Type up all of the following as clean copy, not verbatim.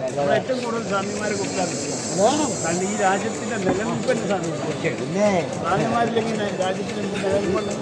അവിടെ ഏറ്റവും കൂടുതൽ സ്വാമിമാരെ കൊടുക്കാറുണ്ട്. കാരണം ഈ രാജ്യത്തിൻ്റെ നിലനിൽപ്പിൻ്റെ സ്വാമിമാരില്ലെങ്കിൽ രാജ്യത്തിന് എന്ത് നിലനിൽപ്പുണ്ട്?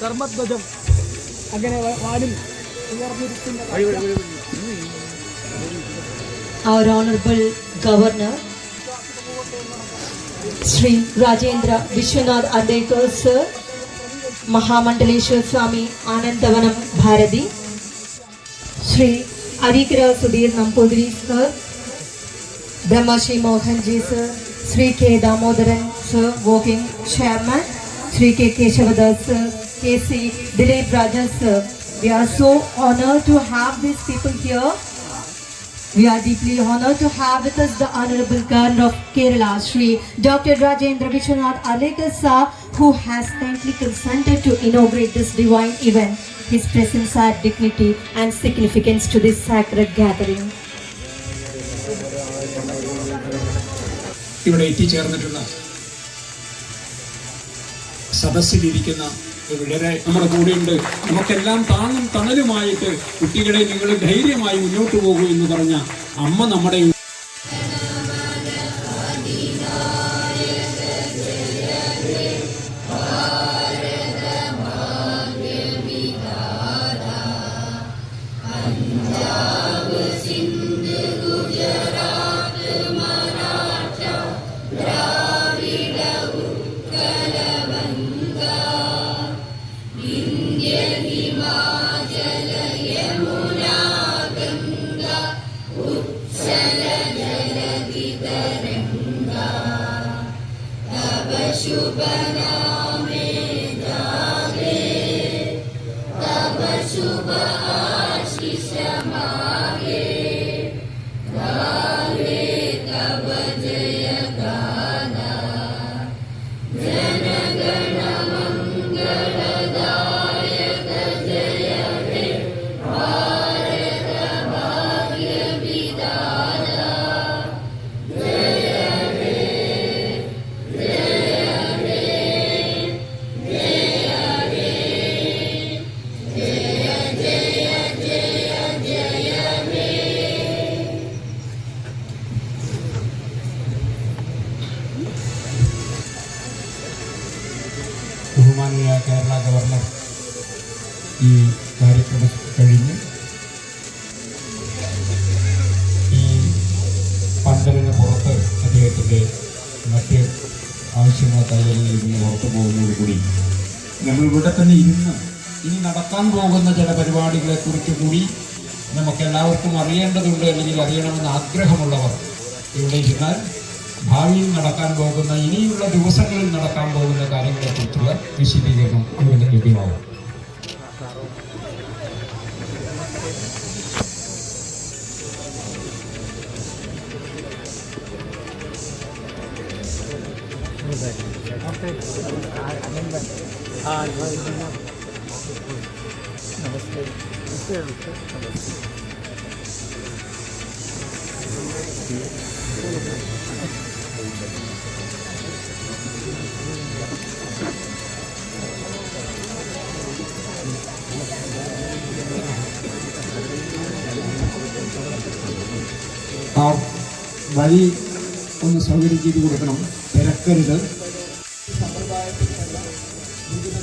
ധർമ്മധ്വജം അങ്ങനെ വാനിൽ ഉയർന്നിരിക്കുന്ന Our Honorable Governor Sri Rajendra Vishwanath Adekar Sir, Mahamandaleshwar Swami Anandavanam Bharati, Sri Arikara Sudhir Nampudri Sir, Brahmashi Mohanji Sir, Sri K. Damodaran Sir, Working Chairman, Sri K. Keshavada Sir, K.C. Dilip Raja Sir. We are so honored to have these people here. We are deeply honored to have with us the Honorable Governor of Kerala, Sri Dr. Rajendra Vishwanath Adekar Sir, who has kindly consented to inaugurate this divine event. His presence adds dignity and significance to this sacred gathering. ഇവിടെ എത്തിച്ചേർന്നിട്ടുള്ള സദസ്സിലിരിക്കുന്ന വളരെ നമ്മുടെ കൂടെയുണ്ട്. നമുക്കെല്ലാം താങ്ങും തണലുമായിട്ട് കുട്ടികളെ നിങ്ങൾ ധൈര്യമായി മുന്നോട്ട് പോകൂ എന്ന് പറഞ്ഞ അമ്മ നമ്മുടെ ബഹുമാനിയായ കേരള ഗവർണർ ഈ കാര്യക്രമം കഴിഞ്ഞ് ഈ പന്തലിന് പുറത്ത് അദ്ദേഹത്തിൻ്റെ മറ്റ് ആവശ്യമായ കാര്യങ്ങളിൽ നിന്ന് പുറത്തു പോകുന്നതോടുകൂടി നമ്മൾ ഇവിടെ തന്നെ ഇരുന്ന് ഇനി നടക്കാൻ പോകുന്ന ചില പരിപാടികളെക്കുറിച്ച് കൂടി നമുക്കെല്ലാവർക്കും അറിയേണ്ടതുണ്ട്, അല്ലെങ്കിൽ അറിയണമെന്ന് ആഗ്രഹമുള്ളവർ ഇവിടെ ഇരുന്നാൽ ഭാവിയിൽ നടക്കാൻ പോകുന്ന ഇനിയുള്ള ദിവസങ്ങളിൽ നടക്കാൻ പോകുന്ന കാര്യങ്ങളെക്കുറിച്ചുള്ള വിശദീകരണം ഇവിടെ ലഭ്യമാവും. നമസ്തേ. ആ വഴി ഒന്ന് സൗകര്യം ചെയ്ത് കൊടുക്കണം, തിരക്കരുത്. സമ്പ്രദായത്തിലുള്ള വിവിധ